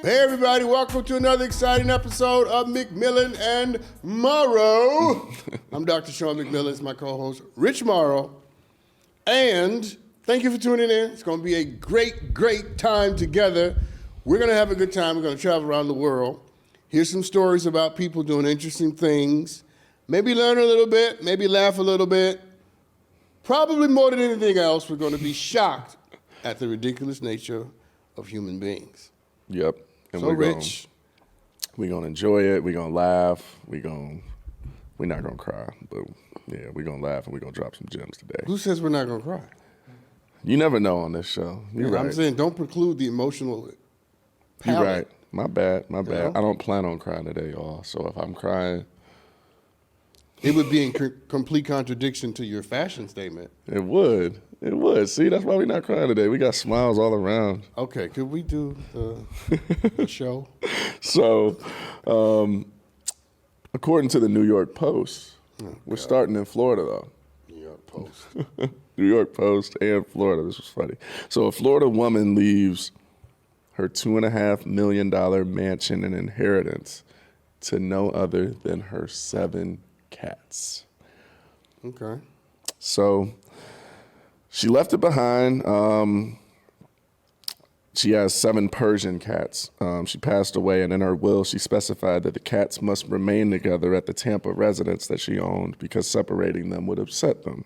Hey everybody, welcome to another exciting episode of McMillan and Morrow. I'm Dr. Sean McMillan, it's my co-host Rich Morrow. And thank you for tuning in. It's gonna be a great time together. We're gonna have a good time. We're gonna travel around the world. Hear some stories about people doing interesting things. Maybe learn a little bit, maybe laugh a little bit. Probably more than anything else, we're gonna be shocked at the ridiculous nature of human beings. Yep. And so Rich. We're gonna enjoy it, we're gonna laugh, we're not gonna cry, but yeah, we're gonna laugh and we're gonna drop some gems today. Who says we're not gonna cry? You never know on this show. You're right. I'm saying don't preclude the emotional palate. You're right. My bad. You know? I don't plan on crying today, y'all. So if I'm crying, it would be in complete contradiction to your fashion statement. It would. See, that's why we're not crying today. We got smiles all around. Okay, could we do the show? So, according to the New York Post, we're starting in Florida, though. New York Post. New York Post and Florida. This was funny. So a Florida woman leaves her $2.5 million mansion and inheritance to no other than her 7 cats. Okay. So she left it behind. She has 7 Persian cats. She passed away, and in her will, she specified that the cats must remain together at the Tampa residence that she owned because separating them would upset them.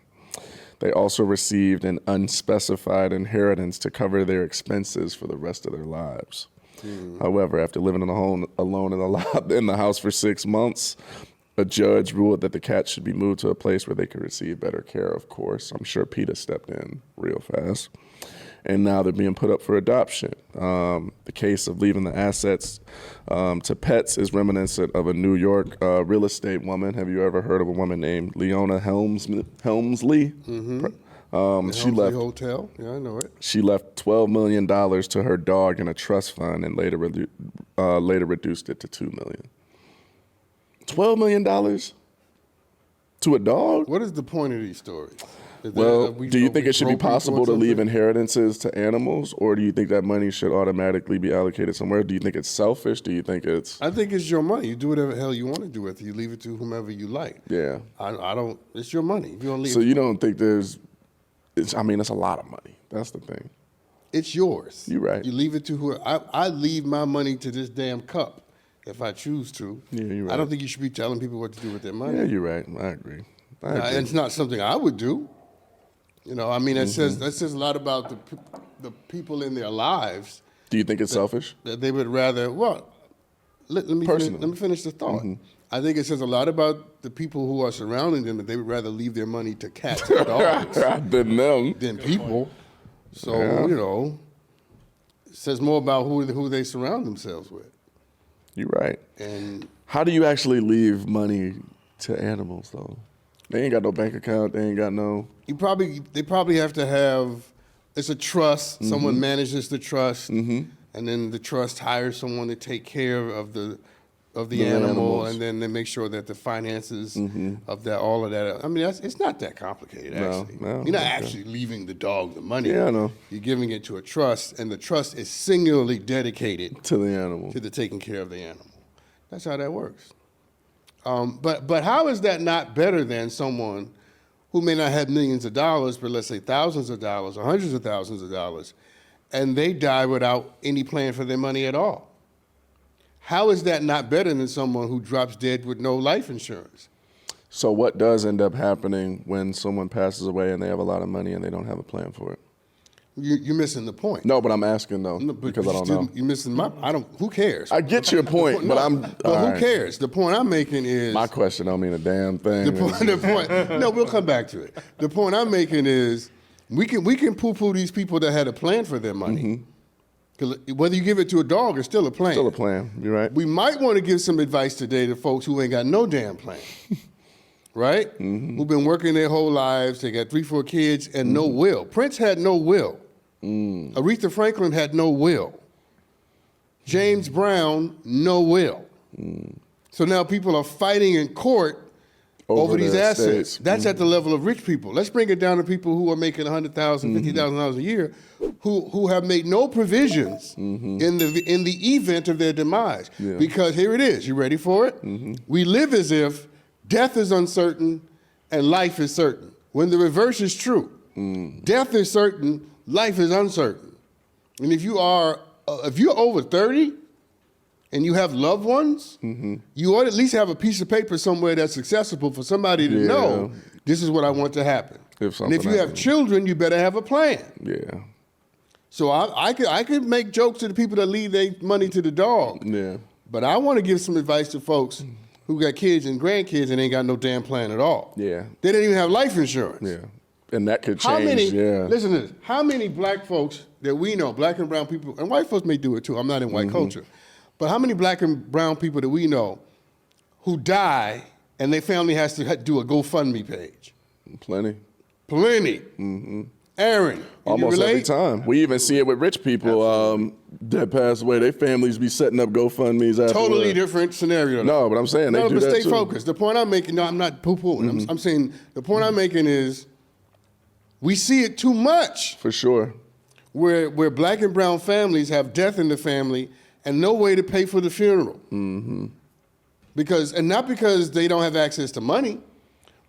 They also received an unspecified inheritance to cover their expenses for the rest of their lives. However, after living alone in the house for 6 months, a judge ruled that the cats should be moved to a place where they could receive better care, of course. I'm sure PETA stepped in real fast. And now they're being put up for adoption. The case of leaving the assets to pets is reminiscent of a New York real estate woman. Have you ever heard of a woman named Leona Helmsley? Mm-hmm. She left Hotel. Yeah, I know it. She left $12 million to her dog in a trust fund and later reduced it to $2 million. $12 million to a dog? What is the point of these stories? Do you think it should be possible to leave inheritances to animals, or do you think that money should automatically be allocated somewhere? Do you think it's selfish? Do you think it's... I think it's your money. You do whatever the hell you want to do with it. You leave it to whomever you like. Yeah. I don't... It's your money. If you don't leave So you don't think there's... it's a lot of money. That's the thing. It's yours. You're right. You leave it to whoever... I leave my money to this damn cup if I choose to. Yeah, you're right. I don't think you should be telling people what to do with their money. Yeah, you're right. I agree. And it's not something I would do. You know, I mean, that says a lot about the people in their lives. Do you think it's selfish? That they would rather, well, let me finish the thought. I think it says a lot about the people who are surrounding them that they would rather leave their money to cats and dogs than people. So, you know, it says more about who they surround themselves with. You're right. And how do you actually leave money to animals, though? They ain't got no bank account. They ain't got no... They probably have to have... It's a trust. Someone manages the trust. And then the trust hires someone to take care of the animal. And then they make sure that the finances of that, all of that... I mean, it's not that complicated, actually. No, You're not actually leaving the dog the money. Yeah, I know. You're giving it to a trust, and the trust is singularly dedicated... to the animal. To the taking care of the animal. That's how that works. But how is that not better than someone who may not have millions of dollars, but let's say thousands of dollars or hundreds of thousands of dollars, and they die without any plan for their money at all? How is that not better than someone who drops dead with no life insurance? So what does end up happening when someone passes away and they have a lot of money and they don't have a plan for it? You're missing the point. No, but I'm asking though, because I don't know. You're missing who cares? I get your point, who right. cares? The point I'm making is... My question don't mean a damn thing. The point, no, we'll come back to it. The point I'm making is we can poo-poo these people that had a plan for their money. Because whether you give it to a dog, it's still a plan. Still a plan, you're right. We might want to give some advice today to folks who ain't got no damn plan. Right? Who've been working their whole lives, they got 3, 4 kids, and no will. Prince had no will. Aretha Franklin had no will. James Brown, no will. So now people are fighting in court over these assets. That's at the level of rich people. Let's bring it down to people who are making $100,000, $50,000 a year. who have made no provisions in the event of their demise. Yeah. Because here it is. You ready for it? We live as if death is uncertain and life is certain, when the reverse is true. Death is certain, life is uncertain. And if you're over 30 and you have loved ones, you ought to at least have a piece of paper somewhere that's accessible for somebody to know this is what I want to happen. And if you have children, you better have a plan. Yeah. So I could make jokes to the people that leave their money to the dog. Yeah. But I want to give some advice to folks who got kids and grandkids and ain't got no damn plan at all. Yeah. They didn't even have life insurance. Yeah. And that could change. Listen to this. How many black folks that we know, black and brown people, and white folks may do it too, I'm not in white culture, but how many black and brown people that we know who die and their family has to do a GoFundMe page? Plenty. Aaron, almost every time. We even see it with rich people that pass away. Their families be setting up GoFundMes afterwards. Totally different scenario. No, but I'm saying they do but that stay too. focused. The point I'm making, no, I'm not poo-pooing. I'm saying the point I'm making is we see it too much. For sure. Where black and brown families have death in the family and no way to pay for the funeral. Not because they don't have access to money,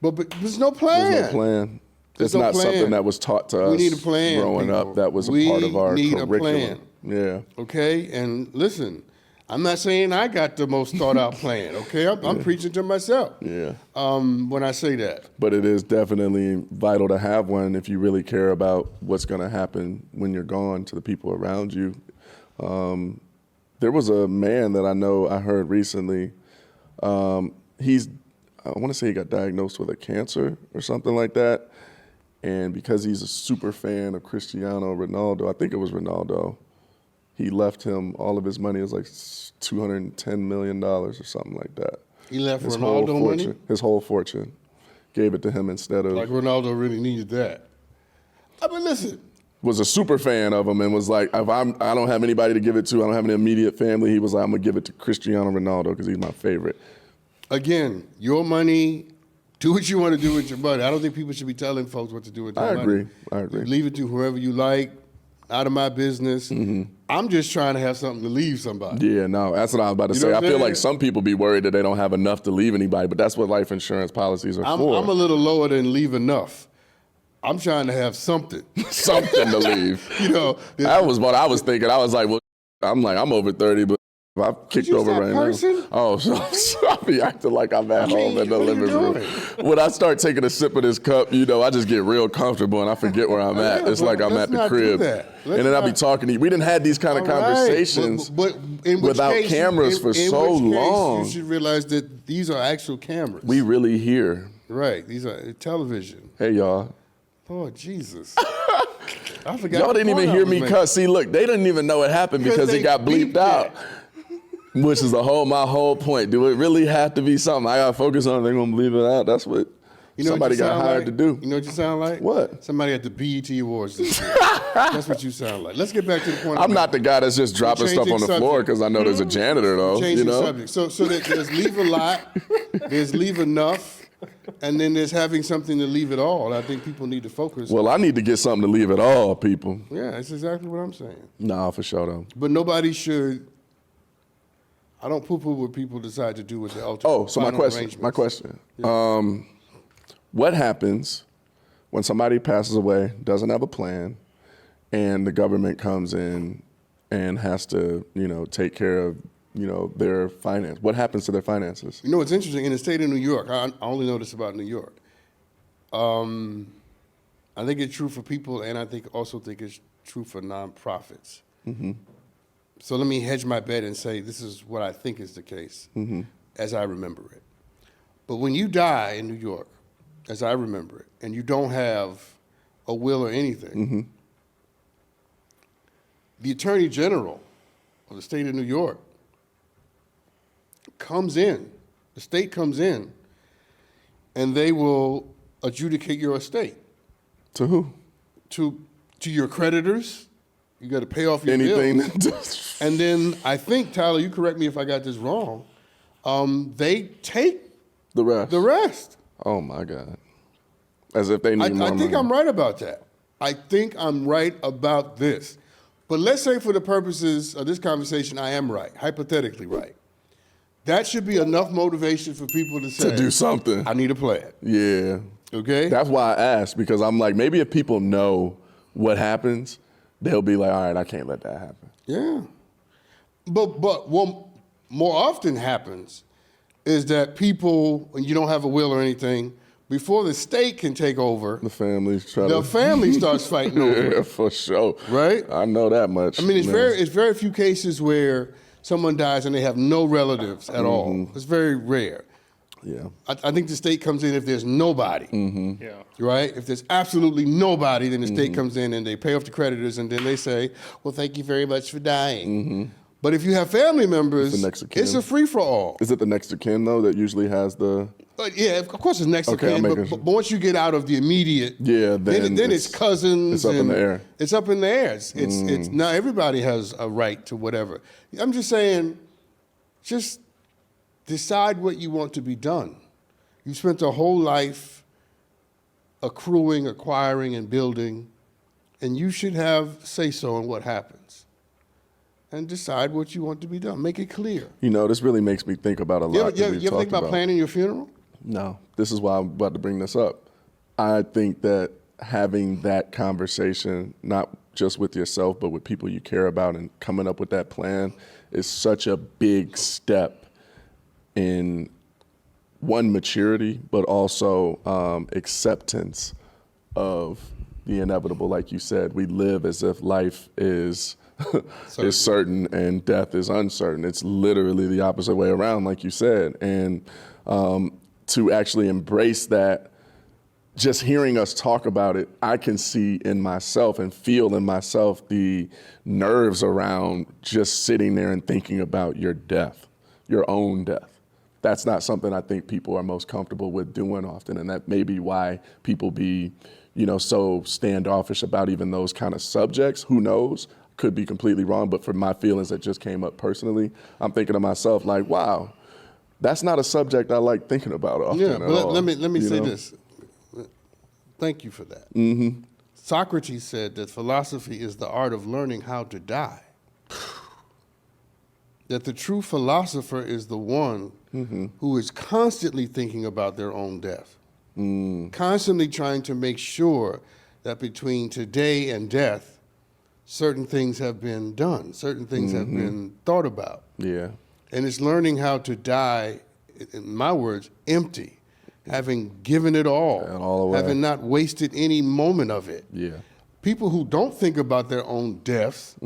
but there's no plan. There's no plan. It's not something that was taught to us. We need a plan, growing up. That was a part of our curriculum. We need a plan. Yeah. Okay, and listen, I'm not saying I got the most thought out plan. Okay, I'm preaching to myself. Yeah. When I say that. But it is definitely vital to have one if you really care about what's going to happen when you're gone to the people around you. There was a man that I heard recently. I want to say he got diagnosed with a cancer or something like that. And because he's a super fan of Cristiano Ronaldo, I think it was Ronaldo, he left him all of his money. It was like $210 million or something like that. He left his Ronaldo money? His whole fortune. Gave it to him instead of... Like Ronaldo really needed that. I mean, listen. Was a super fan of him and was like, I don't have anybody to give it to, I don't have an immediate family, he was like, I'm going to give it to Cristiano Ronaldo because he's my favorite. Again, your money... Do what you want to do with your money. I don't think people should be telling folks what to do with their money. I agree. Leave it to whoever you like. Out of my business. I'm just trying to have something to leave somebody. Yeah, no, that's what I was about to say. I feel like some people be worried that they don't have enough to leave anybody, but that's what life insurance policies are for. I'm a little lower than leave enough. I'm trying to have something. Something to leave. That was what I was thinking. I was like, well, I'm over 30, but I kicked over right now. Oh, so I'll be acting like I'm at home in the living room. When I start taking a sip of this cup, I just get real comfortable and I forget where I'm at. It's like I'm at the crib. And then I'll be talking to you. We didn't have these kind of conversations without cameras for so long. You should realize that these are actual cameras. We really hear. Right. These are television. Hey, y'all. Lord Jesus. I forgot. Y'all didn't even hear me cuss. See, look, they didn't even know it happened because it got bleeped out. Which is my whole point. Do it really have to be something I gotta focus on? They're gonna leave it out. That's what somebody got hired to do. You know what you sound like? What? Somebody at the BET Awards this year. That's what you sound like. Let's get back to the point. I'm not the guy that's just dropping stuff on the floor because I know there's a janitor though. Changing subject. So there's leave a lot, there's leave enough, and then there's having something to leave it all. I think people need to focus. Well, I need to get something to leave it all, people. Yeah, that's exactly what I'm saying. Nah, for sure though. But nobody should. I don't poo-poo what people decide to do with the ultimate. Oh, so my question. Yeah. What happens when somebody passes away, doesn't have a plan, and the government comes in and has to, take care of, their finance? What happens to their finances? It's interesting. In the state of New York, I only know this about New York. I think it's true for people, and I also think it's true for nonprofits. So let me hedge my bet and say this is what I think is the case, as I remember it. But when you die in New York, as I remember it, and you don't have a will or anything, the Attorney General of the state of New York comes in, the state comes in, and they will adjudicate your estate. To who? To your creditors. You got to pay off your bills. And then I think, Tyler, you correct me if I got this wrong, they take the rest. The rest. Oh, my God. As if they need more money. I think I'm right about that. I think I'm right about this. But let's say for the purposes of this conversation, I am right, hypothetically right. That should be enough motivation for people to say, To do something. I need a plan. Yeah. Okay? That's why I asked, because I'm like, maybe if people know what happens, they'll be like, all right, I can't let that happen. Yeah. But what more often happens is that people, when you don't have a will or anything, before the state can take over, The family starts fighting over it. Yeah, for sure. Right? I know that much. I mean, it's very few cases where someone dies and they have no relatives at all. It's very rare. Yeah. I think the state comes in if there's nobody. Yeah. Right? If there's absolutely nobody, then the state comes in and they pay off the creditors and then they say, well, thank you very much for dying. But if you have family members, It's the next of kin. it's a free-for-all. Is it the next of kin, though, that usually has the... But yeah, of course it's next Okay, of I'm kin, making but once you get out of the immediate, Yeah, then it's cousins. It's up in and the air. It's up in the air. It's now everybody has a right to whatever. I'm just saying, just decide what you want to be done. You spent a whole life accruing, acquiring, and building, and you should have say-so in what happens. And decide what you want to be done. Make it clear. You know, this really makes me think about a lot. You ever think about planning your funeral? No, this is why I'm about to bring this up. I think that having that conversation, not just with yourself, but with people you care about and coming up with that plan is such a big step in one, maturity, but also acceptance of the inevitable. Like you said, we live as if life is is certain and death is uncertain. It's literally the opposite way around, like you said. And to actually embrace that, just hearing us talk about it, I can see in myself and feel in myself the nerves around just sitting there and thinking about your death, your own death. That's not something I think people are most comfortable with doing often, and that may be why people be, so standoffish about even those kind of subjects. Who knows? Could be completely wrong, but for my feelings that just came up personally, I'm thinking to myself like, wow, that's not a subject I like thinking about often at all. Let me say this. Thank you for that. Socrates said that philosophy is the art of learning how to die. That the true philosopher is the one who is constantly thinking about their own death, constantly trying to make sure that between today and death, certain things have been done, certain things have been thought about. Yeah. And it's learning how to die, in my words, empty, having given it all away. having not wasted any moment of it. Yeah. People who don't think about their own deaths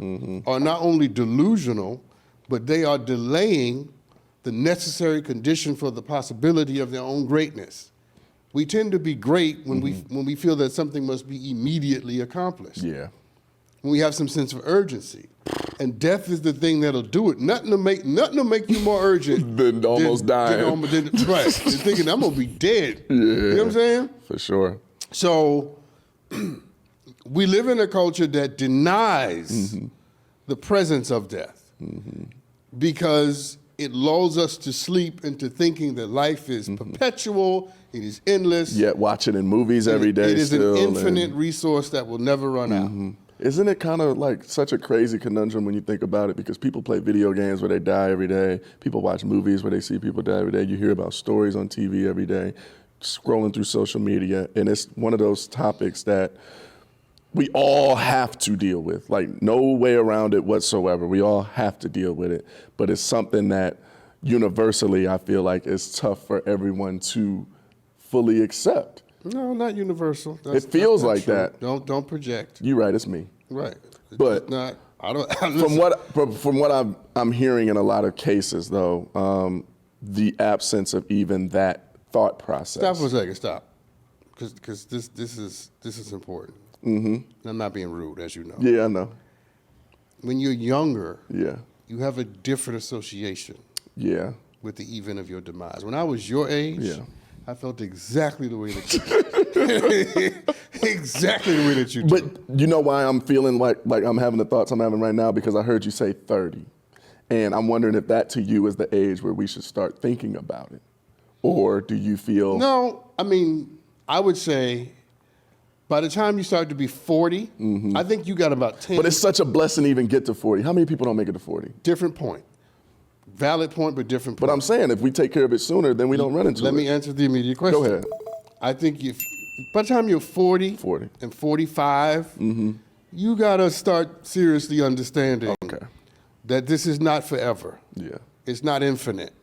are not only delusional, but they are delaying the necessary condition for the possibility of their own greatness. We tend to be great when we feel that something must be immediately accomplished. Yeah. When we have some sense of urgency. And death is the thing that'll do it. Nothing to make you more urgent Than almost dying. Right. Than thinking I'm gonna be dead. Yeah. You know what I'm saying? For sure. So we live in a culture that denies the presence of death because it lulls us to sleep into thinking that life is perpetual, it is endless. Yet watching in movies every day. It is still, an infinite resource that will never run out. Isn't it kind of like such a crazy conundrum when you think about it? Because people play video games where they die every day. People watch movies where they see people die every day. You hear about stories on TV every day, scrolling through social media. And it's one of those topics that we all have to deal with. Like, no way around it whatsoever. We all have to deal with it. But it's something that universally I feel like is tough for everyone to fully accept. No, not universal. It feels like true. that. Don't project. You're right, it's me. Right. But it's not. I don't. From what I'm hearing in a lot of cases, though, the absence of even that thought process. Stop for a second. Stop, because this is important. I'm not being rude, as you know. Yeah, I know. When you're younger, Yeah, you have a different association yeah. with the event of your demise. When I was your age, Yeah. I felt exactly the way that you did. Exactly the way that you did. But you know why I'm feeling like I'm having the thoughts I'm having right now? Because I heard you say 30. And I'm wondering if that to you is the age where we should start thinking about it. Or do you feel... No, I mean, I would say By the time you start to be 40, I think you got about 10. But it's such a blessing to even get to 40. How many people don't make it to 40? Different point. Valid point, but different point. But I'm saying if we take care of it sooner, then we don't run into it. Let me answer the immediate question. Go ahead. I think by the time you're 40, and 45, you got to start seriously understanding that this is not forever. Yeah. It's not infinite.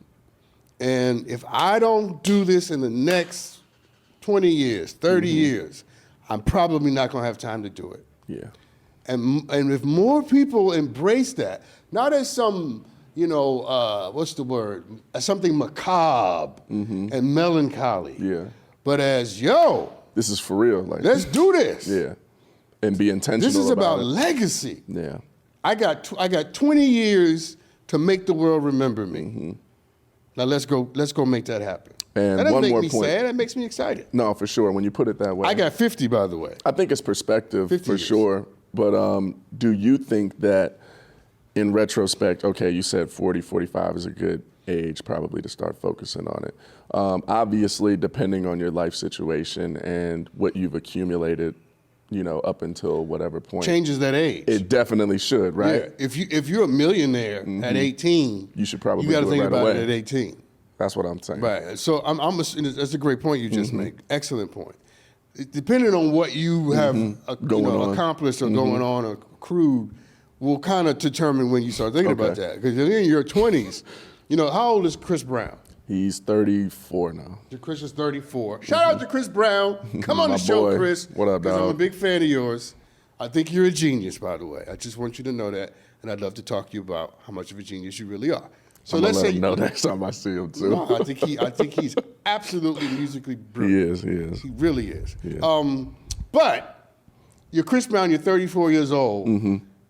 And if I don't do this in the next 20 years, 30 years, I'm probably not going to have time to do it. Yeah. And if more people embrace that, not as some, what's the word? As something macabre and melancholy. Yeah. But as, this is for real. Like, let's do this. Yeah. And be intentional. This is about it. legacy. Yeah. I got 20 years to make the world remember me. Now let's go make that happen. And that doesn't one make more me point. sad. That makes me excited. No, for sure. When you put it that way. I got 50, by the way. I think it's perspective 50 for years. sure. But do you think that in retrospect, okay, you said 40, 45 is a good age probably to start focusing on it. Obviously, depending on your life situation and what you've accumulated, up until whatever point. Changes that age. It definitely should, right? Yeah. If you're a millionaire at 18, you should probably you got to do it think right about away. it at 18. That's what I'm saying. Right. So that's a great point you just made. Excellent point. Depending on what you have accomplished or going on or accrued will kind of determine when you start thinking about that. Because in your 20s, how old is Chris Brown? He's 34 now. Chris is 34. Shout out to Chris Brown. Come on My the show, boy. Chris. What up, Because I'm a dog? big fan of yours. I think you're a genius, by the way. I just want you to know that. And I'd love to talk to you about how much of a genius you really are. So I'm let's gonna let say him know next time I see him too. No, I think he's absolutely musically brilliant. He is. He really is. Yeah. But you're Chris Brown. You're 34 years old.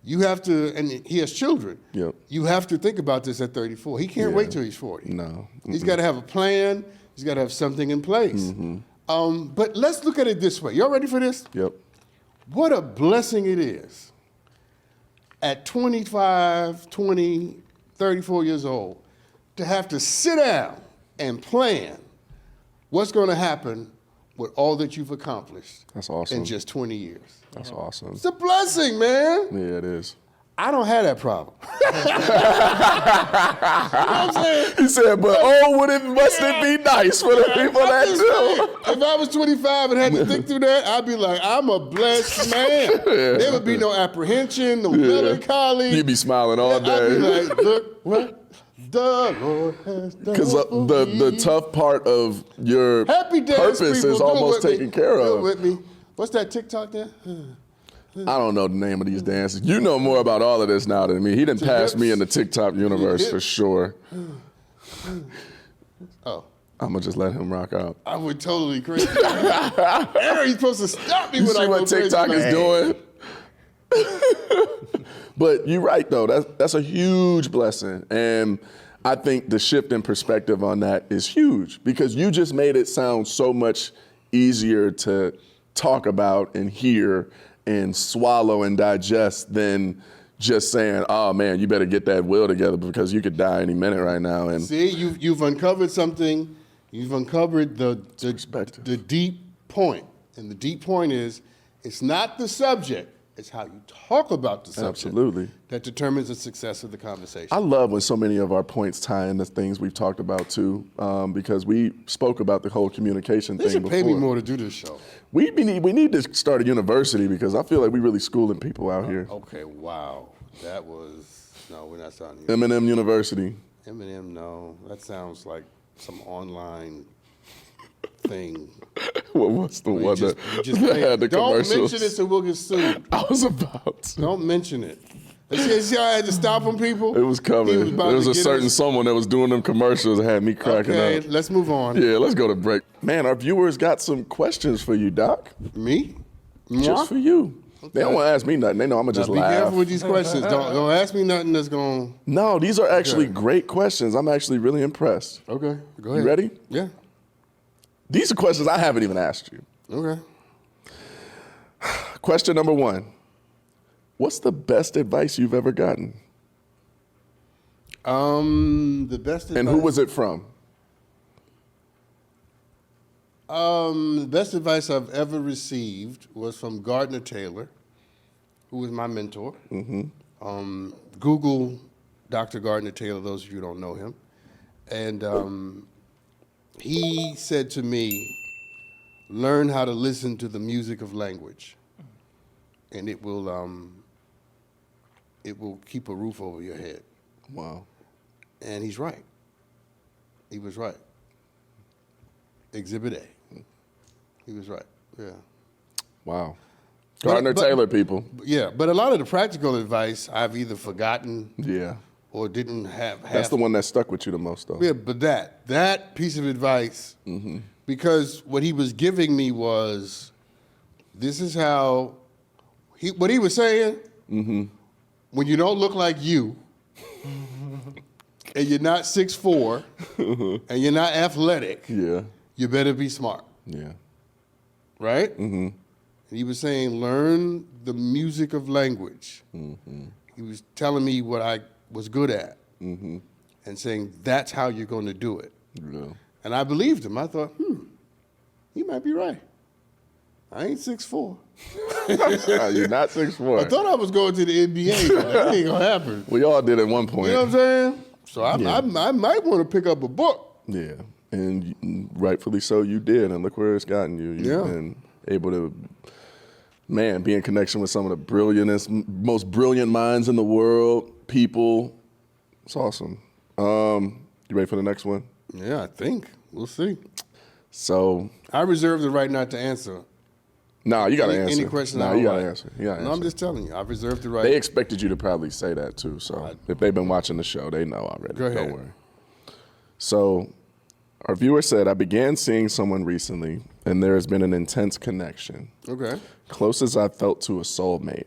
You have to, and he has children. Yep. You have to think about this at 34. He can't wait till he's 40. No. He's got to have a plan. He's got to have something in place. But let's look at it this way. Y'all ready for this? Yep. What a blessing it is at 25, 20, 34 years old to have to sit down and plan what's going to happen with all that you've accomplished. That's awesome. In just 20 years. That's awesome. It's a blessing, man. Yeah, it is. I don't have that problem. You know what I'm saying? He said, but must it be nice for the people that I'm just do? saying, if I was 25 and had to think through that, I'd be like, I'm a blessed man. There would be no apprehension, no melancholy. You'd be smiling all I'd be day. like, look, what the Lord has done. Because the tough part of your Happy dance, purpose people. is Do it almost with me. taken care Do it of. with me. What's that TikTok there? I don't know the name of these dances. You know more about all of this now than me. He didn't pass me in the TikTok universe for sure. Oh. I'm going to just let him rock out. I would totally crazy. Aaron, you're supposed to stop me You when I see go what crazy. TikTok is Like, doing? But you're right, though. That's a huge blessing. And I think the shift in perspective on that is huge because you just made it sound so much easier to talk about and hear and swallow and digest than just saying, oh, man, you better get that will together because you could die any minute right now. And see, you've uncovered something. You've uncovered the deep point. And the deep point is it's not the subject. It's how you talk about the subject. Absolutely. That determines the success of the conversation. I love when so many of our points tie into things we've talked about too, because we spoke about the whole communication They thing should before. pay me more to do this show. We need to start a university because I feel like we're really schooling people out here. Okay, wow. No, we're not starting. Eminem University. Eminem, no. That sounds like some online thing. What's the one that had the Don't commercials? mention it so we'll get sued. I was about to. Don't mention it. See how I had to stop on people? It was coming. He was about There was to a get certain us. someone that was doing them commercials that had me cracking Okay, up. let's move on. Yeah, let's go to break. Man, our viewers got some questions for you, Doc. Me? Moi? Just for you. They don't want to ask me nothing. They know I'm going to Now, just be laugh. careful with these questions. Don't ask me nothing that's going No, these are actually great questions. I'm actually really impressed. to... Okay, go ahead. You ready? Yeah. These are questions I haven't even asked you. Okay. Question number 1. What's the best advice you've ever gotten? The best advice... And who was it from? The best advice I've ever received was from Gardner Taylor, who was my mentor. Google Dr. Gardner Taylor, those of you who don't know him. And he said to me, learn how to listen to the music of language, and it will keep a roof over your head. Wow. And he's right. He was right. Exhibit A. He was right. Yeah. Wow. Gardner Taylor, people. Yeah, but a lot of the practical advice I've either forgotten Yeah. or didn't have. That's the one that stuck with you the most, though. Yeah, but that piece of advice, because what he was giving me was, this is how, what he was saying, when you don't look like you, and you're not 6'4", and you're not athletic, Yeah. you better be smart, Yeah. right? And he was saying, learn the music of language. He was telling me what I was good at, and saying, that's how you're going to do it. Yeah. And I believed him. I thought, he might be right. I ain't 6'4". You're not 6'4". I thought I was going to the NBA, but that ain't gonna happen. We all did at one point. You know what I'm saying? So I might want to pick up a book. Yeah, and rightfully so you did, and look where it's gotten you. You've been able to, be in connection with some of the most brilliant minds in the world, people. It's awesome. You ready for the next one? Yeah, I think. We'll see. So I reserve the right not to answer. No, you got to answer. Any question? No, you got to answer. You gotta No, answer. I'm just telling you. I reserve the right. They expected you to probably say that too. So if they've been watching the show, they know already. Go ahead. Don't worry. So our viewer said, I began seeing someone recently, and there has been an intense connection. Okay. Close as I felt to a soulmate.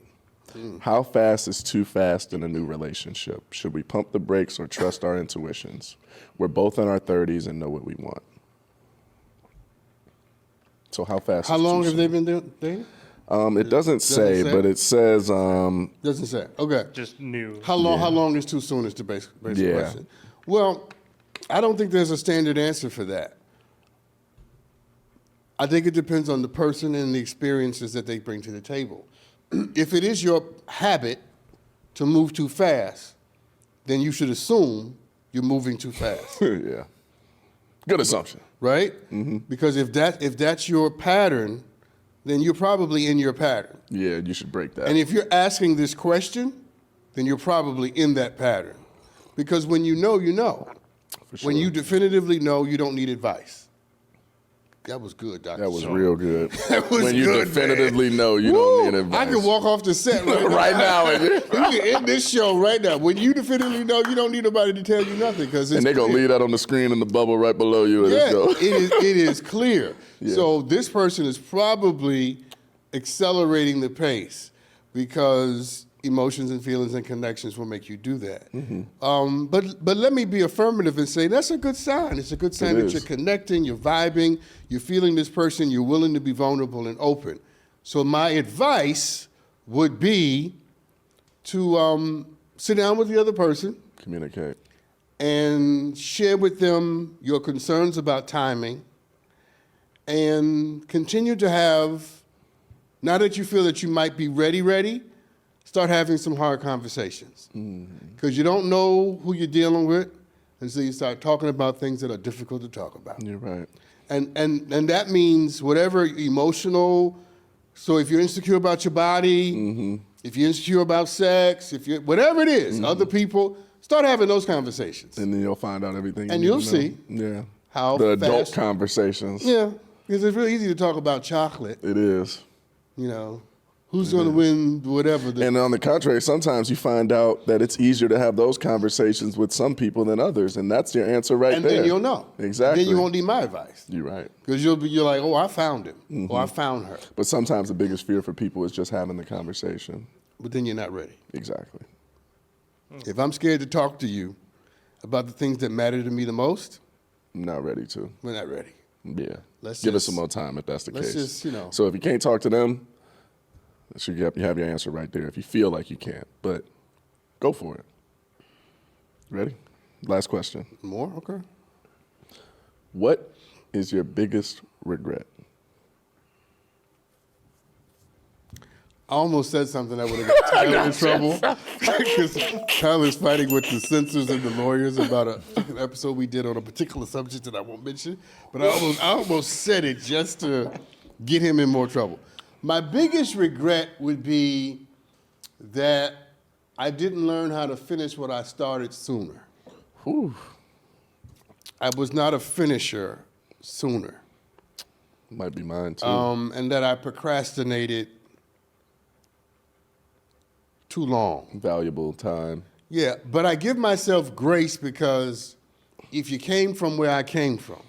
How fast is too fast in a new relationship? Should we pump the brakes or trust our intuitions? We're both in our 30s and know what we want. So how fast? How is long too have they been dating? It doesn't say, but it says. Doesn't say. Okay. Just new. How long? How long is too soon? Is the basic Yeah. question. Well, I don't think there's a standard answer for that. I think it depends on the person and the experiences that they bring to the table. If it is your habit to move too fast, then you should assume you're moving too fast. Yeah. Good assumption. Right? Because if that's your pattern, then you're probably in your pattern. Yeah, you should break that. And if you're asking this question, then you're probably in that pattern. Because when you know, you know. For sure. When you definitively know, you don't need advice. That was good, Dr. That was Shaw. real good. That was when you good, definitively man. know, you don't need advice. I can walk off the set right now. Right now. You can end this show right now. When you definitively know, you don't need nobody to tell you nothing. And they're going to leave that on the screen in the bubble right below you. Yeah, it is clear. Yeah. So this person is probably accelerating the pace because emotions and feelings and connections will make you do that. But let me be affirmative and say that's a good sign. It's a good sign that you're connecting, you're vibing, you're feeling this person, you're willing to be vulnerable and open. So my advice would be to sit down with the other person, communicate, and share with them your concerns about timing, and continue to have, now that you feel that you might be ready, start having some hard conversations. Because you don't know who you're dealing with until you start talking about things that are difficult to talk about. You're right. And that means whatever emotional, so if you're insecure about your body, if you're insecure about sex, whatever it is, other people, start having those conversations. And then you'll find out everything. And you you'll need to know. see Yeah. how the adult fast- conversations. Yeah, because it's really easy to talk about chocolate. It is. You know, who's going to win whatever. And on the contrary, sometimes you find out that it's easier to have those conversations with some people than others, and that's your answer right and there. then you'll know. Exactly. Then you won't need my advice. You're right. Because you're like, oh, I found him, or I found her. But sometimes the biggest fear for people is just having the conversation. But then you're not ready. Exactly. If I'm scared to talk to you about the things that matter to me the most, I'm not ready to. we're not ready. Yeah. Let's Give us just- some more time if that's the let's case. just, you know. So if you can't talk to them, you have your answer right there if you feel like you can't. But go for it. Ready? Last question. More? Okay. What is your biggest regret? I almost said something that would have got Tyler in trouble because Tyler's fighting with the censors and the lawyers about a particular episode we did on a particular subject that I won't mention. But I almost said it just to get him in more trouble. My biggest regret would be that I didn't learn how to finish what I started sooner. Whew. I was not a finisher sooner. Might be mine too. And that I procrastinated too long. Valuable time. Yeah, but I give myself grace because if you came from where I came from,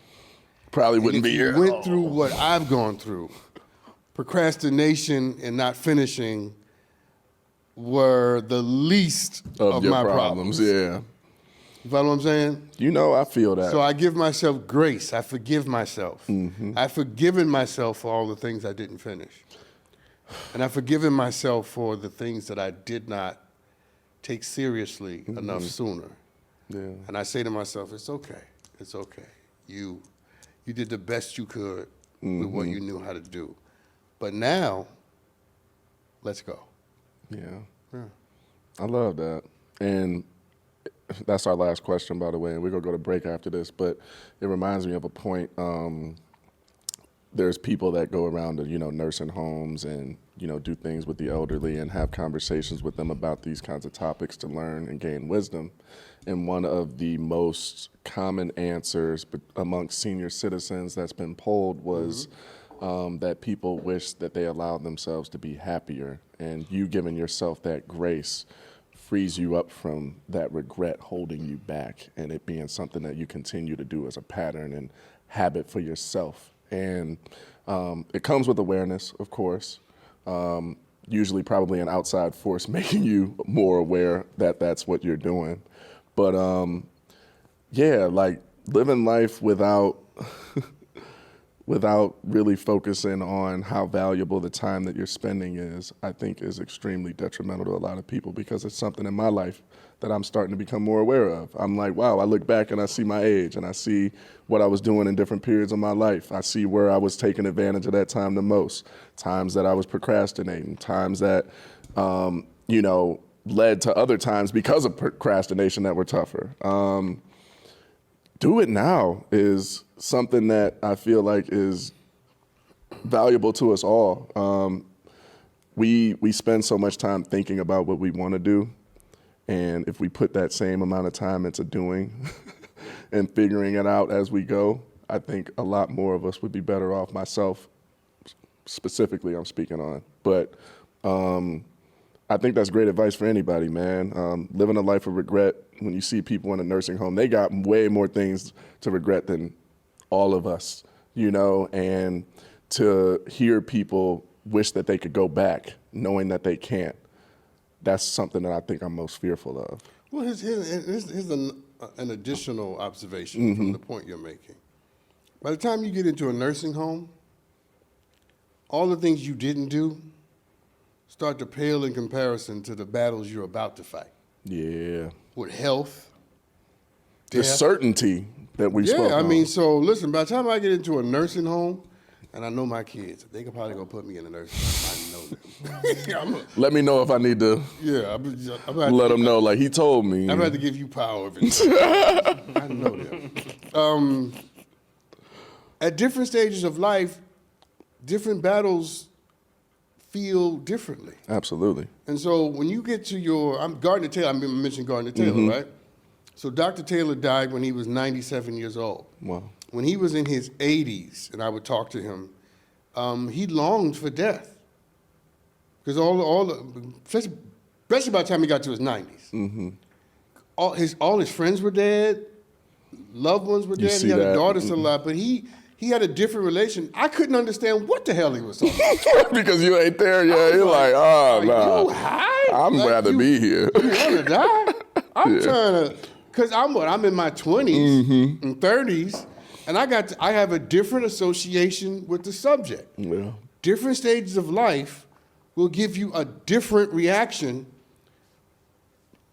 Probably wouldn't be if here. you went through what I've gone through, procrastination and not finishing were the least of your my problems. Yeah. You follow what I'm saying? You know, I feel that. So I give myself grace. I forgive myself. Mm-hmm. I've forgiven myself for all the things I didn't finish. And I've forgiven myself for the things that I did not take seriously enough sooner. Yeah. And I say to myself, it's okay. It's okay. You did the best you could with what you knew how to do. But now, let's go. Yeah. I love that. And that's our last question, by the way, and we're going to go to break after this. But it reminds me of a point. There's people that go around to, nursing homes and, do things with the elderly and have conversations with them about these kinds of topics to learn and gain wisdom. And one of the most common answers amongst senior citizens that's been polled was that people wish that they allowed themselves to be happier. And you giving yourself that grace frees you up from that regret holding you back and it being something that you continue to do as a pattern and habit for yourself. And it comes with awareness, of course, usually probably an outside force making you more aware that that's what you're doing. But yeah, like living life without without really focusing on how valuable the time that you're spending is, I think is extremely detrimental to a lot of people because it's something in my life that I'm starting to become more aware of. I'm like, wow, I look back and I see my age and I see what I was doing in different periods of my life. I see where I was taking advantage of that time the most, times that I was procrastinating, times that, led to other times because of procrastination that were tougher. Do it now is something that I feel like is valuable to us all. We spend so much time thinking about what we want to do, and if we put that same amount of time into doing and figuring it out as we go, I think a lot more of us would be better off. Myself, specifically, I'm speaking on. But I think that's great advice for anybody, man. Living a life of regret, when you see people in a nursing home, they got way more things to regret than all of us, and to hear people wish that they could go back knowing that they can't, that's something that I think I'm most fearful of. Well, here's an additional observation from the point you're making. By the time you get into a nursing home, all the things you didn't do start to pale in comparison to the battles you're about to fight. Yeah. With health, The death. certainty that we spoke Yeah, I on. mean, so listen, by the time I get into a nursing home, and I know my kids, they could probably go put me in a nursing home. I know them. Let me know if I need to I'm let them know, like he told me. I'm about to give you power. I know them. At different stages of life, different battles feel differently. Absolutely. And so when you get to Gardner Taylor, I mentioned Gardner Taylor, right? So Dr. Taylor died when he was 97 years old. Wow. When he was in his 80s, and I would talk to him, he longed for death. Because especially by the time he got to his 90s, all his friends were dead, loved ones were dead. He had a daughter still alive, but he had a different relation. I couldn't understand what the hell he was talking about. Because you ain't there yet. You're like, oh, no. You high? I'm rather be here. You want to die? I'm trying to, because I'm in my 20s and 30s, and I have a different association with the subject. Yeah. Different stages of life will give you a different reaction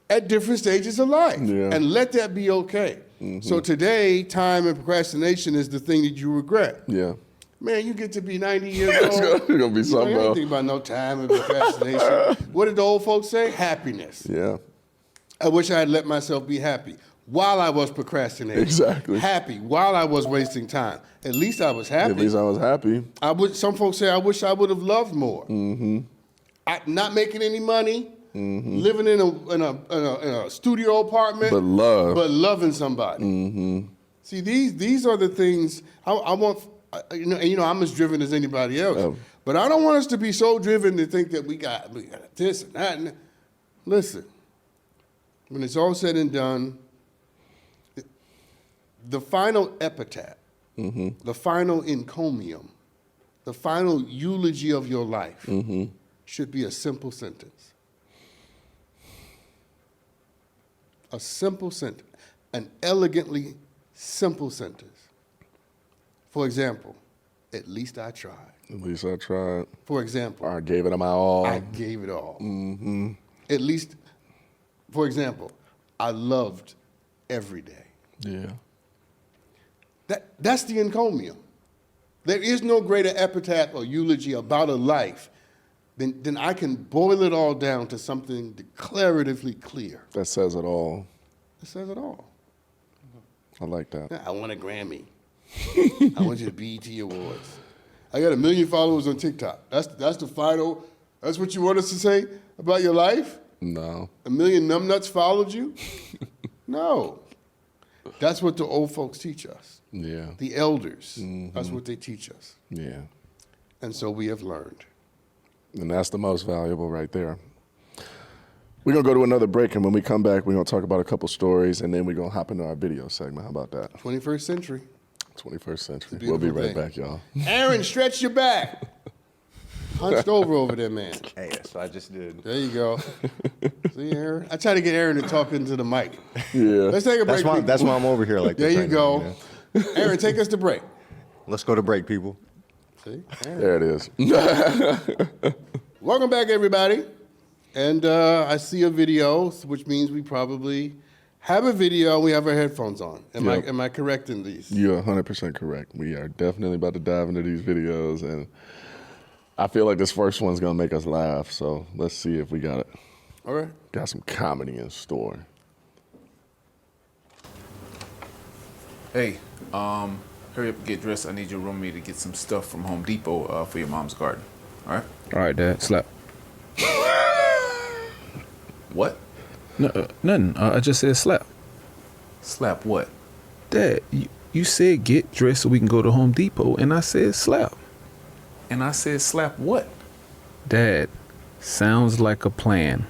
at different stages of life. Yeah. And let that be okay. So today, time and procrastination is the thing that you regret. Yeah. Man, you get to be 90 years old. It's gonna be something I ain't else. think about no time and procrastination. What did the old folks say? Happiness. Yeah. I wish I had let myself be happy while I was procrastinating. Exactly. Happy while I was wasting time. At least I was happy. At least I was happy. Some folks say I wish I would have loved more. Not making any money, living in a studio apartment, But loving somebody. See, these are the things I want. I'm as driven as anybody else. But I don't want us to be so driven to think that we got this and that. And listen, when it's all said and done, the final epitaph, the final encomium, the final eulogy of your life should be a simple sentence. A simple sentence, an elegantly simple sentence. For example, at least I tried. At least I tried. For example, I gave it my all. I gave it all. At least, for example, I loved every day. Yeah. That's the encomium. There is no greater epitaph or eulogy about a life than I can boil it all down to something declaratively clear. That says it all. It says it all. I like that. I want a Grammy. I want you to BET Awards. I got 1 million followers on TikTok. That's the final. That's what you want us to say about your life? No. 1 million numbnuts followed you? No. That's what the old folks teach us. Yeah. The elders. That's what they teach us. Yeah. And so we have learned. And that's the most valuable right there. We're going to go to another break, and when we come back, we're going to talk about a couple stories, and then we're going to hop into our video segment. How about that? 21st century. 21st century. It's a We'll be beautiful right thing. back, y'all. Aaron, stretch your back. Hunched over there, man. Hey, that's what I just did. There you go. See, Aaron? I try to get Aaron to talk into the mic. Yeah. Let's take a break. That's why I'm over here like There this. you right go. now, you know? Aaron, take us to break. Let's go to break, people. See? Aaron. There it is. Welcome back, everybody. And I see a video, which means we probably have a video. We have our headphones on. Yep. Am I correct in these? You're 100% correct. We are definitely about to dive into these videos, and I feel like this first one's going to make us laugh, so let's see if we got it. All right. Got some comedy in store. Hey, hurry up and get dressed. I need your roommate to get some stuff from Home Depot for your mom's garden. All right? All right, Dad. Slap. What? No, nothing. I just said slap. Slap what? Dad, you said get dressed so we can go to Home Depot, and I said slap. And I said slap what? Dad, sounds like a plan.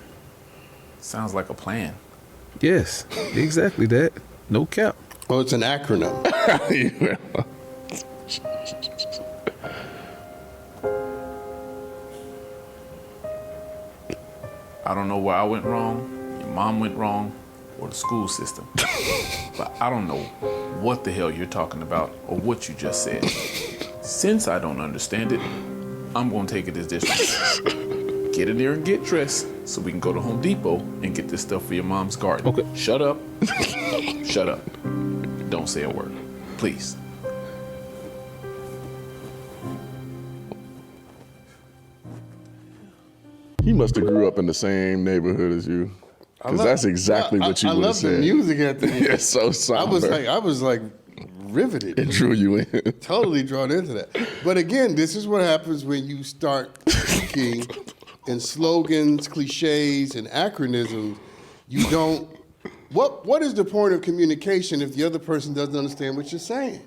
Sounds like a plan. Yes, exactly, Dad. No cap. Oh, it's an acronym. I don't know where I went wrong, your mom went wrong, or the school system. But I don't know what the hell you're talking about or what you just said. Since I don't understand it, I'm gonna take it as this. Get in there and get dressed so we can go to Home Depot and get this stuff for your mom's garden. Okay. Shut up. Shut up. Don't say a word. Please. He must have grew up in the same neighborhood as you, because that's exactly what you I would have love said. the music at the end. It's so somber. I was like riveted. It drew you in. Totally drawn into that. But again, this is what happens when you start speaking in slogans, cliches, and acronyms. You don't. What is the point of communication if the other person doesn't understand what you're saying?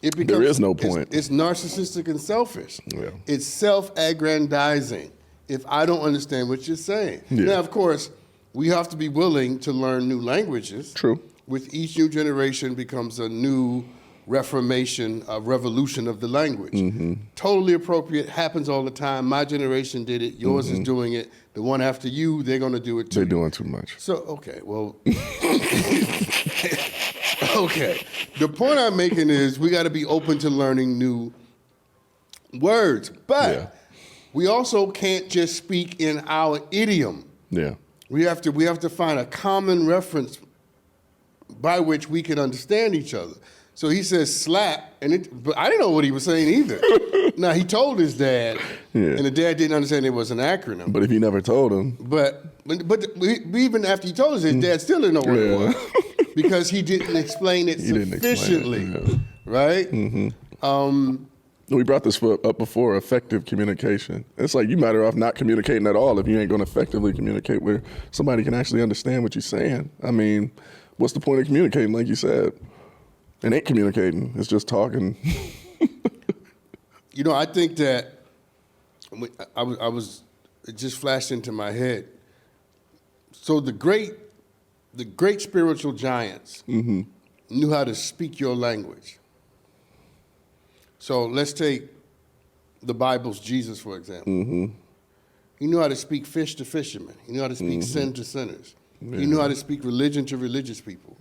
It becomes, There is no point. It's narcissistic and selfish. Yeah. It's self-aggrandizing if I don't understand what you're saying. Yeah. Now, of course, we have to be willing to learn new languages. True. With each new generation becomes a new reformation, a revolution of the language. Mm-hmm. Totally appropriate, happens all the time. My generation did it, yours Mm-hmm. is doing it. The one after you, they're gonna do it too. They're doing too much. So, okay, well, okay. The point I'm making is we gotta be open to learning new words, but Yeah. we also can't just speak in our idiom. Yeah. We have to find a common reference by which we can understand each other. So he says slap, but I didn't know what he was saying either. Now, he told his dad, and the dad didn't understand it was an acronym. But if you never told him. But even after he told us, his dad still didn't know what it was because he didn't explain it sufficiently, right? We brought this up before, effective communication. It's like you better off not communicating at all if you ain't going to effectively communicate where somebody can actually understand what you're saying. I mean, what's the point of communicating, like you said? It ain't communicating. It's just talking. You know, I think that it just flashed into my head. So the great spiritual giants knew how to speak your language. So let's take the Bible's Jesus, for example. He knew how to speak fish to fishermen. He knew how to speak sin to sinners. He knew how to speak religion to religious people.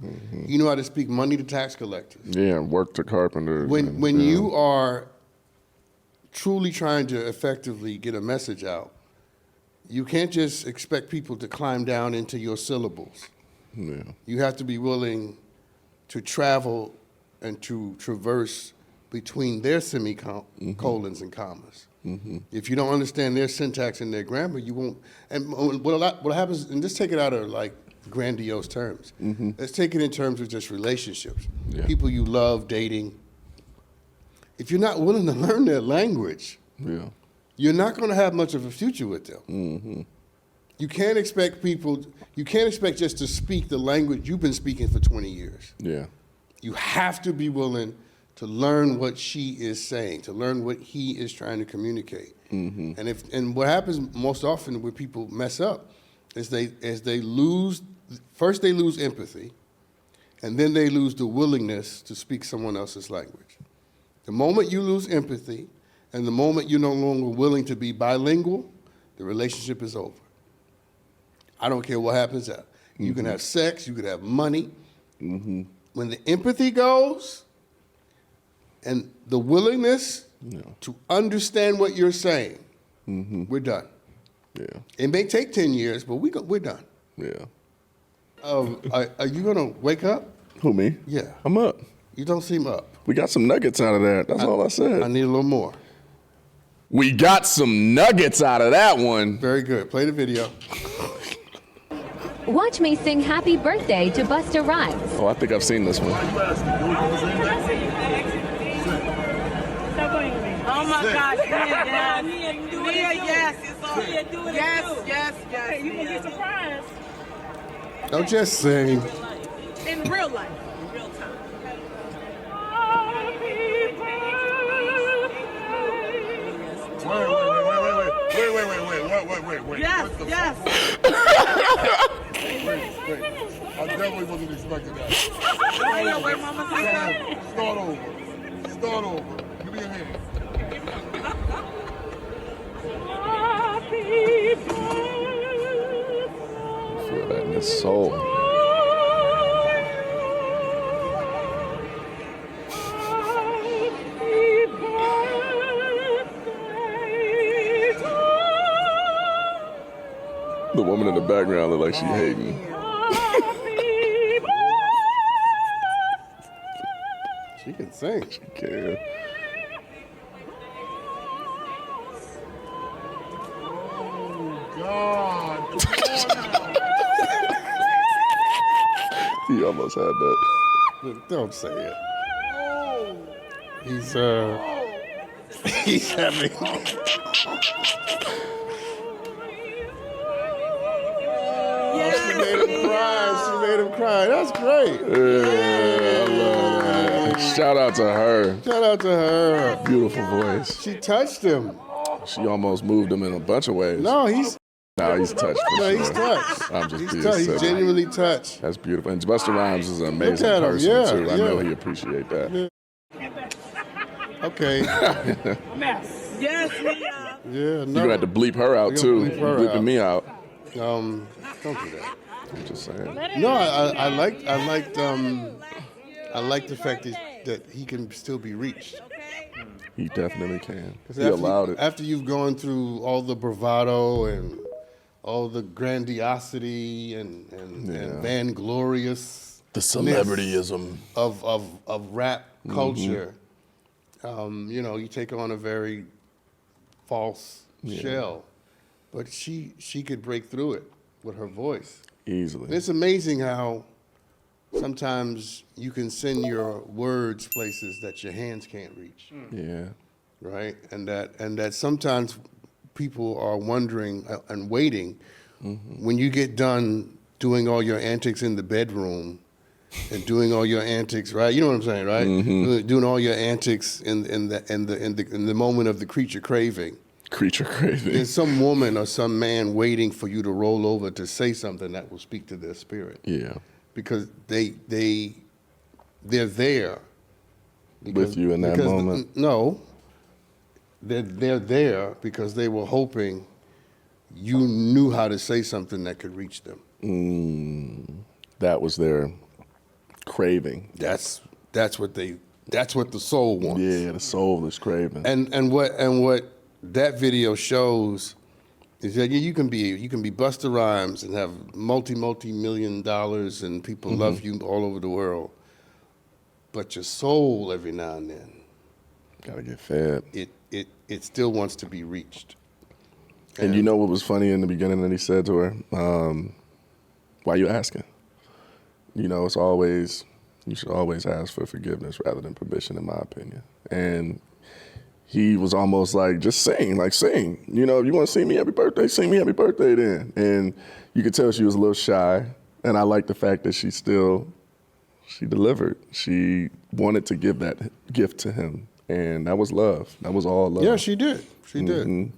He knew how to speak money to tax collectors. Yeah, work to carpenters. When you are truly trying to effectively get a message out, you can't just expect people to climb down into your syllables. Yeah. You have to be willing to travel and to traverse between their semicolons and commas. If you don't understand their syntax and their grammar, you won't. And what happens, and just take it out of like grandiose terms. Let's take it in terms of just relationships. Yeah. People you love, dating. If you're not willing to learn their language, you're not going to have much of a future with them. You can't expect just to speak the language you've been speaking for 20 years. Yeah. You have to be willing to learn what she is saying, to learn what he is trying to communicate. And what happens most often when people mess up is they lose empathy, and then they lose the willingness to speak someone else's language. The moment you lose empathy, and the moment you're no longer willing to be bilingual, the relationship is over. I don't care what happens out. You can have sex, you can have money. When the empathy goes, and the willingness to understand what you're saying, we're done. Yeah. It may take 10 years, but we're done. Yeah. Are you going to wake up? Who, me? Yeah. I'm up. You don't seem up. We got some nuggets out of that. That's all I said. I need a little more. We got some nuggets out of that one. Very good. Play the video. Watch me sing happy birthday to Busta Rhymes. Oh, I think I've seen this one. Oh my gosh, Mia, yes, it's on. Yes. Hey, you gonna get surprised. Don't just sing. In real life. In real time. Wait. Yes. Wait. I definitely wasn't expecting that. Wait, Mama. Start over. Give me a hand. Feel that in his soul. The woman in the background look like she hating. She can sing. She can. God. He almost had that. Don't say it. He's having. She made him cry. That's great. Yeah, I love that. Shout out to her. Beautiful voice. She touched him. She almost moved him in a bunch of ways. No, he's touched for sure. he's touched. I'm just He's being touched. He's silly. genuinely touched. That's beautiful. And Busta Rhymes is an amazing at him. person Yeah, too. I yeah. know he appreciate that. Okay. Mess. Yes, Mia. Yeah, You're no. gonna have to bleep her out We gonna too. bleep her Bleeping out. me out. Don't do that. I'm just saying. No, I like the fact that he can still be reached. He definitely can. 'Cause He allowed it. After you've gone through all the bravado and all the grandiosity and vainglorious, The celebrityism of rap culture. You know, you take on a very false shell, but she could break through it with her voice. easily. And it's amazing how sometimes you can send your words places that your hands can't reach. Yeah. Right? And that sometimes people are wondering and waiting when you get done doing all your antics in the bedroom and doing all your antics, right? You know what I'm saying, right? Doing all your antics in the moment of the creature craving. Creature craving. There's some woman or some man waiting for you to roll over to say something that will speak to their spirit. Yeah. Because they're there. With you in that moment. No. They're there because they were hoping you knew how to say something that could reach them. That was their craving. That's what the soul wants. Yeah, the soul is craving. And what that video shows is that you can be Busta Rhymes and have multi-million dollars and people love you all over the world, but your soul every now and then Gotta get fed. it still wants to be reached. And you know what was funny in the beginning that he said to her? Why you asking? You know, you should always ask for forgiveness rather than permission, in my opinion. And he was almost like, just sing. You know, if you want to sing me happy birthday, sing me happy birthday then. And you could tell she was a little shy. And I like the fact that she delivered. She wanted to give that gift to him. And that was love. That was all love. Yeah, she did. She did.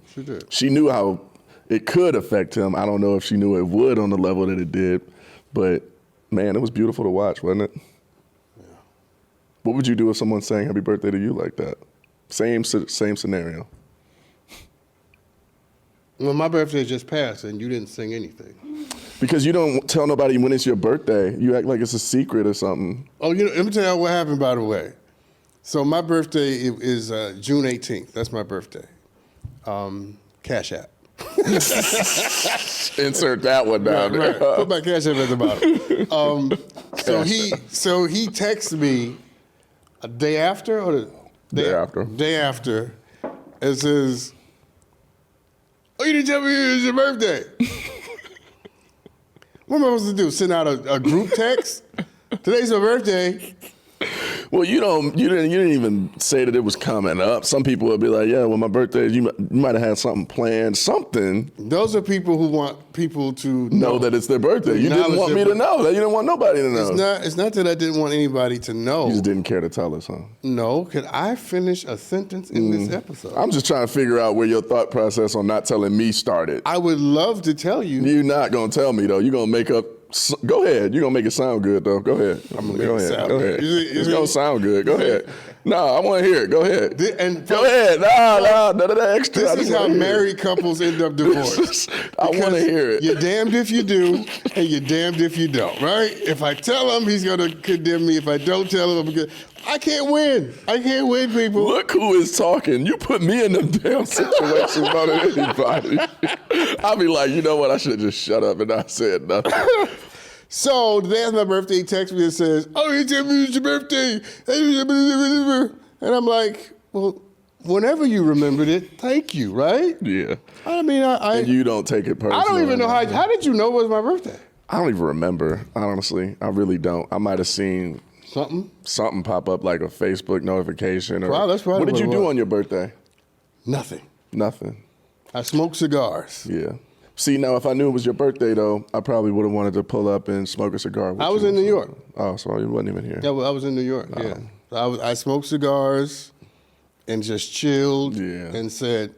She knew how it could affect him. I don't know if she knew it would on the level that it did. But, man, it was beautiful to watch, wasn't it? Yeah. What would you do if someone sang happy birthday to you like that? Same scenario. Well, my birthday just passed and you didn't sing anything. Because you don't tell nobody when it's your birthday. You act like it's a secret or something. Oh, you know, let me tell you what happened, by the way. So my birthday is June 18th. That's my birthday. Cash App. Insert that one down there. Right. Put my Cash App at the bottom. So he texts me a day after or the day after and says, "Oh, you didn't tell me it was your birthday." What am I supposed to do? Send out a group text? Today's my birthday. Well, you didn't even say that it was coming up. Some people would be like, "Yeah, well, my birthday. You might have had something planned, something." Those are people who want people to know that it's their birthday. You didn't want me to know that. You didn't want nobody to know. It's not that I didn't want anybody to know. You just didn't care to tell us, huh? No. Could I finish a sentence in this episode? I'm just trying to figure out where your thought process on not telling me started. I would love to tell you. You're not gonna tell me though. You're gonna make up. Go ahead. You're gonna make it sound good though. Go ahead. I'm gonna make it sound good. It's gonna sound good. Go ahead. No, I want to hear it. Go ahead. Go ahead. No, none of that extra. This is how married couples end up divorced. I want to hear it. You're damned if you do, and you're damned if you don't, right? If I tell him, he's going to condemn me. If I don't tell him, I can't win. I can't win, people. Look who is talking. You put me in them damn situations more than anybody. I'll be like, you know what? I should just shut up and not say nothing. So the day after my birthday, he texts me and says, "Oh, you tell me it's your birthday." And I'm like, well, whenever you remembered it, thank you, right? Yeah. I mean, and you don't take it personally. I don't even know how did you know it was my birthday? I don't even remember, honestly. I really don't. I might have seen something pop up like a Facebook notification. Wow, that's probably what did you do on your birthday? Nothing. I smoked cigars. Yeah. See, now, if I knew it was your birthday, though, I probably would have wanted to pull up and smoke a cigar with you. I was in New York. Oh, so you wasn't even here. Yeah, well, I was in New York, yeah. I smoked cigars and just chilled and said,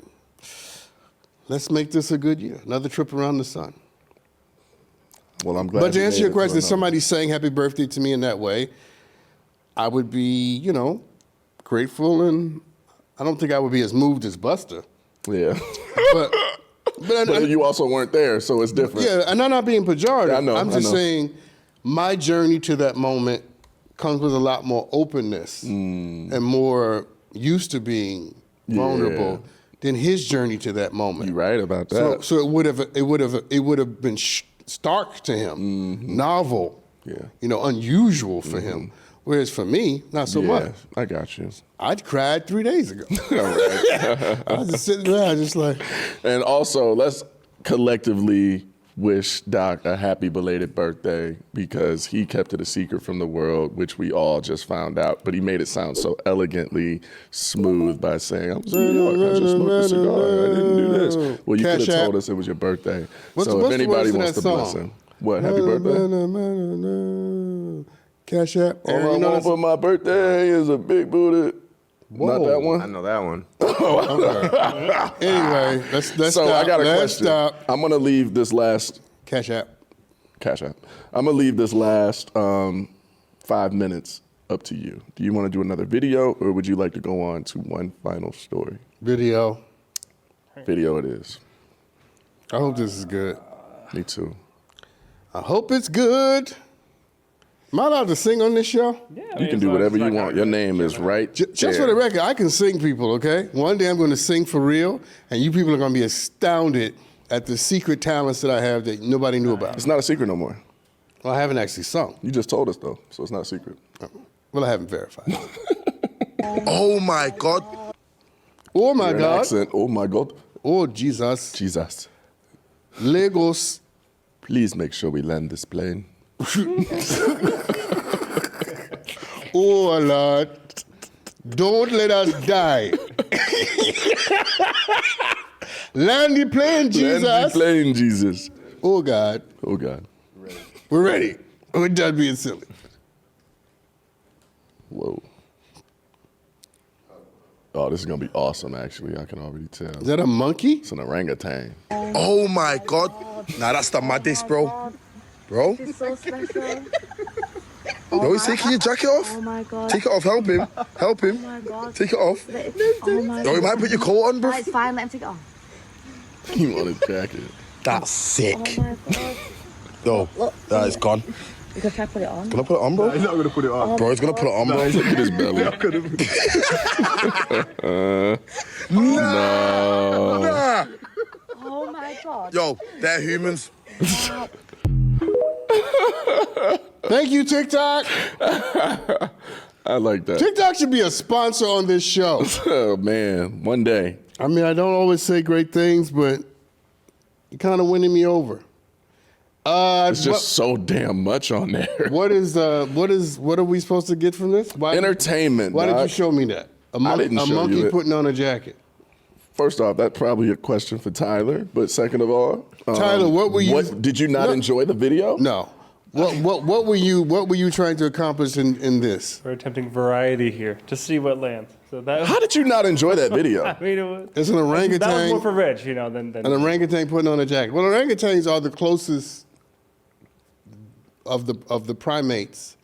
let's make this a good year. Another trip around the sun. Well, I'm glad. But to answer your question, if somebody's saying happy birthday to me in that way, I would be, grateful, and I don't think I would be as moved as Busta. Yeah. But you also weren't there, so it's different. Yeah, and I'm not being pejorative. Yeah, I know. I'm just saying my journey to that moment comes with a lot more openness and more used to being vulnerable than his journey to that moment. You're right about that. So it would have been stark to him, novel. unusual for him. Whereas for me, not so much. I got you. I cried 3 days ago. I was just sitting there, just like. And also, let's collectively wish Doc a happy belated birthday because he kept it a secret from the world, which we all just found out. But he made it sound so elegantly smooth by saying, I was in New York, I just smoked a cigar, I didn't do this. Well, you could have told us it was your birthday. So if anybody wants to bless him. What, happy birthday? Cash App. All I want for my birthday is a big booty. Whoa. Not that one? I know that one. Anyway, let's So stop. I got a Let's question. stop. I'm going to leave this last... Cash App. I'm going to leave this last 5 minutes up to you. Do you want to do another video or would you like to go on to one final story? Video. Video it is. I hope this is good. Me too. I hope it's good. Am I allowed to sing on this show? Yeah, You can do whatever you want. Your name is right Just there. for the record, I can sing, people, okay? One day I'm going to sing for real, and you people are going to be astounded at the secret talents that I have that nobody knew about. It's not a secret no more. Well, I haven't actually sung. You just told us, though, so it's not a secret. Well, I haven't verified. Oh my God. Oh, my Your God. accent. Oh, my God. Oh, Jesus. Jesus. Lagos. Please make sure we land this plane. Oh, Lord. Don't let us die. Landy playing Jesus. Land the plane, Jesus. Oh, God. Oh, God. We're ready. We're done being silly. Whoa. Oh, this is going to be awesome, actually. I can already tell. Is that a monkey? It's an orangutan. Oh my God. Nah, that's the maddest, bro. Bro? It's so special. No, he's taking your jacket off. Oh my God. Take it off, help him. Help him. Oh my God. Take it off. Oh my No, you might put your coat on, bro. It's fine, let him take it off. He want his jacket. That's sick. Oh my God. Yo, that is gone. You can try to put it on. Gonna put it on, bro? He's not going to put it on. Bro, he's gonna put it on, bro. Look at his belly. No. Nah. Oh my God. Yo, they're humans. Thank you, TikTok. I like that. TikTok should be a sponsor on this show. Oh, man. One day. I mean, I don't always say great things, but you're kind of winning me over. It's just so damn much on there. What are we supposed to get from this? Entertainment. Why did you dog. show me that? A didn't show monkey you it. putting on a jacket. First off, that's probably a question for Tyler. But second of all, Tyler, what were you? Did you not enjoy the video? No. What were you trying to accomplish in this? We're attempting variety here to see what lands. So that. How did you not enjoy that video? I mean, it was, It's an orangutan. that was more for Rich, than An orangutan putting on a jacket. Well, orangutans are the closest of the primates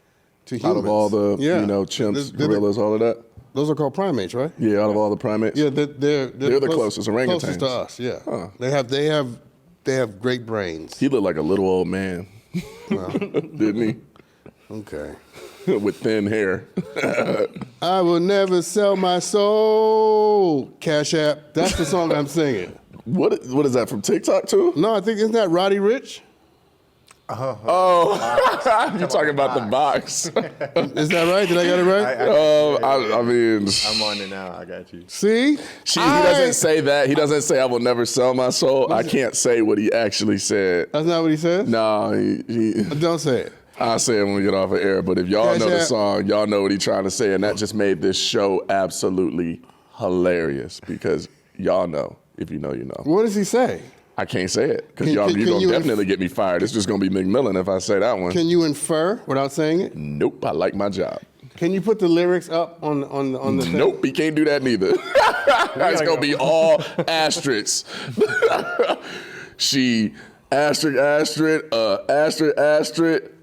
to humans. Out of all the They're chimps, gorillas, all of that. Those are called primates, right? Yeah, out of all the primates. Yeah, they're the closest orangutans. Closest to us, yeah. Huh. They have great brains. He looked like a little old man, didn't Okay. he? With thin hair. I will never sell my soul. Cash App. That's the song I'm singing. What is that from TikTok too? No, I think isn't that Roddy Ricch? Oh, you're talking about the box. Is that right? Did I get it right? I mean, I'm on it now. I got you. See? he doesn't say that. He doesn't say I will never sell my soul. I can't say what he actually said. That's not what he says? No, he Don't say it. I'll say it when we get off of air. But if y'all Cash know the App. song, y'all know what he's trying to say. And that just made this show absolutely hilarious because y'all know. If you know, you know. What does he say? I can't say it because Can- you're can going to you definitely get me fired. It's just going to be McMillan if I say that one. Can you infer without saying it? Nope, I like my job. Can you put the lyrics up on the thing? Nope, he can't do that neither. It's going to be all asterisks. She asterisk,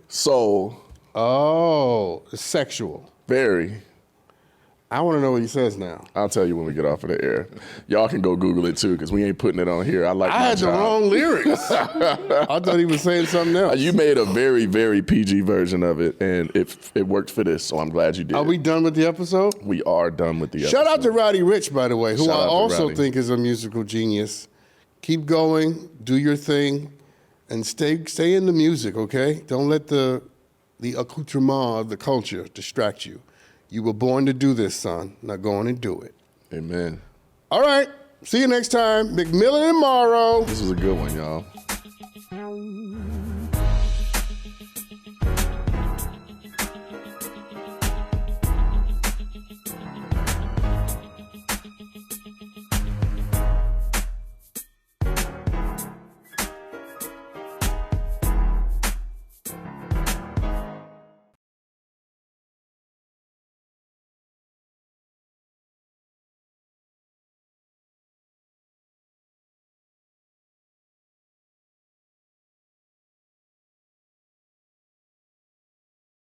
soul. Oh, it's sexual. Very. I want to know what he says now. I'll tell you when we get off of the air. Y'all can go Google it too, because we ain't putting it on here. I like my had job. the wrong lyrics. I thought he was saying something else. You made a very, very PG version of it, and it worked for this, so I'm glad you did. Are we done with the episode? We are done with the episode. Shout out to Roddy Ricch, by the way, who Shout I out to also Roddy. think is a musical genius. Keep going, do your thing, and stay in the music, okay? Don't let the the accoutrement of the culture distract you. You were born to do this, son. Now go on and do it. Amen. All right. See you next time. McMillan and Morrow. This was a good one, y'all.